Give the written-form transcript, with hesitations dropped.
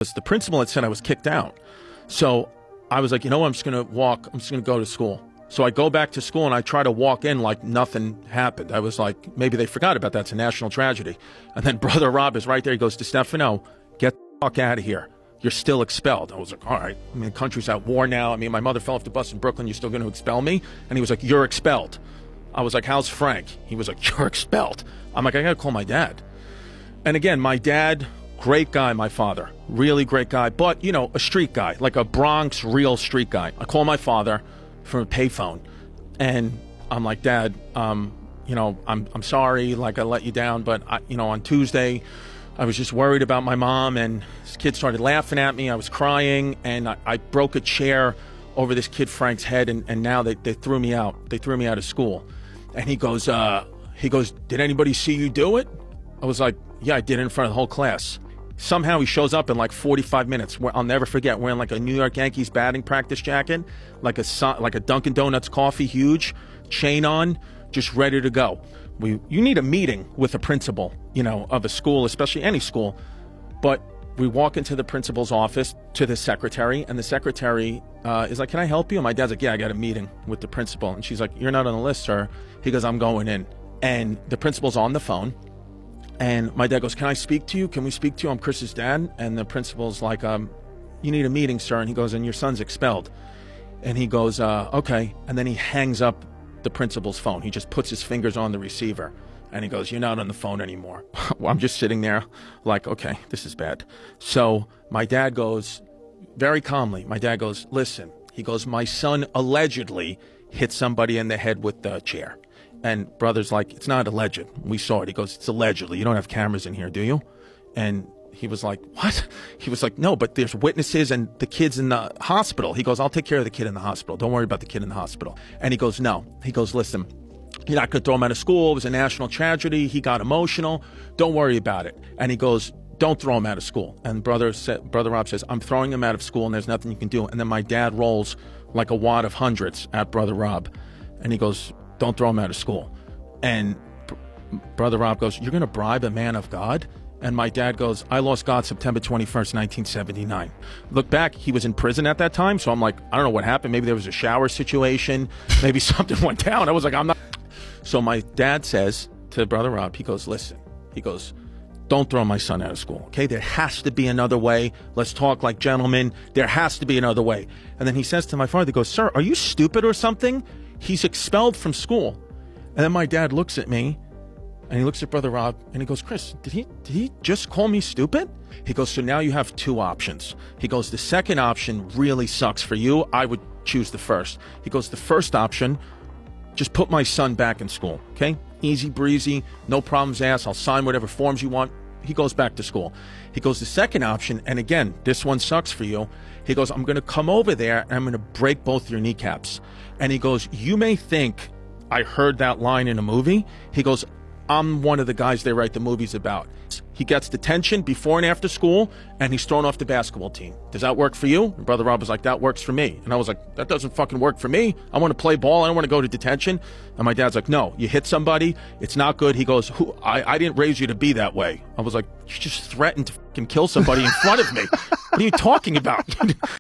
The principal had said I was kicked out. So I was like, you know what, I'm just going to go to school. So I go back to school and I try to walk in like nothing happened. I was like, maybe they forgot about that. It's a national tragedy. And then Brother Rob is right there. He goes, DiStefano, get the fuck out of here. You're still expelled. I was like, all right. I mean, the country's at war now. I mean, my mother fell off the bus in Brooklyn. You're still going to expel me? And he was like, you're expelled. I was like, how's Frank? He was like, you're expelled. I'm like, I got to call my dad. And again, my dad, great guy, my father, really great guy, but, you know, a street guy, like a Bronx real street guy. I call my father from a payphone, and I'm like, Dad, you know, I'm sorry, like I let you down, but you know, on Tuesday, I was just worried about my mom, and this kid started laughing at me. I was crying, and I broke a chair over this kid Frank's head, and now they threw me out. They threw me out of school. And he goes, did anybody see you do it? I was like, yeah, I did it in front of the whole class. Somehow he shows up in like 45 minutes. I'll never forget, wearing like a New York Yankees batting practice jacket, like a Dunkin' Donuts coffee, huge, chain on, just ready to go. You need a meeting with a principal, you know, of a school, especially any school. But we walk into the principal's office to the secretary, and the secretary is like, can I help you? And my dad's like, yeah, I got a meeting with the principal. And she's like, you're not on the list, sir. He goes, I'm going in. And the principal's on the phone. And my dad goes, can I speak to you? Can we speak to you? I'm Chris's dad. And the principal's like, you need a meeting, sir. And he goes, and your son's expelled. And he goes, okay. And then he hangs up the principal's phone. He just puts his fingers on the receiver. And he goes, you're not on the phone anymore. Well, I'm just sitting there like, okay, this is bad. So my dad goes, very calmly, my dad goes, listen. He goes, my son allegedly hit somebody in the head with the chair. And brother's like, it's not alleged. We saw it. He goes, it's allegedly. You don't have cameras in here, do you? And he was like, what? He was like, no, but there's witnesses and the kid's in the hospital. He goes, I'll take care of the kid in the hospital. Don't worry about the kid in the hospital. And he goes, no. He goes, listen, you're not going to throw him out of school. It was a national tragedy. He got emotional. Don't worry about it. And he goes, don't throw him out of school. And Brother Rob says, I'm throwing him out of school and there's nothing you can do. And then my dad rolls like a wad of hundreds at Brother Rob. And he goes, don't throw him out of school. And Brother Rob goes, you're going to bribe a man of God? And my dad goes, I lost God September 21st, 1979. Look back, he was in prison at that time. So I'm like, I don't know what happened. Maybe there was a shower situation. Maybe something went down. I was like, I'm not. So my dad says to Brother Rob, he goes, listen, he goes, don't throw my son out of school. Okay, there has to be another way. Let's talk like gentlemen. There has to be another way. And then he says to my father, he goes, sir, are you stupid or something? He's expelled from school. And then my dad looks at me and he looks at Brother Rob and he goes, Chris, did he just call me stupid? He goes, so now you have two options. He goes, the second option really sucks for you. I would choose the first. He goes, the first option, just put my son back in school. Okay, easy breezy, no problems asked. I'll sign whatever forms you want. He goes back to school. He goes, the second option, and again, this one sucks for you. He goes, I'm going to come over there and I'm going to break both your kneecaps. And he goes, you may think I heard that line in a movie. He goes, I'm one of the guys they write the movies about. He gets detention before and after school, and he's thrown off the basketball team. Does that work for you? And Brother Rob was like, that works for me. And I was like, that doesn't fucking work for me. I want to play ball. I don't want to go to detention. And my dad's like, no, you hit somebody. It's not good. He goes, I didn't raise you to be that way. I was like, you just threatened to fucking kill somebody in front of me. What are you talking about?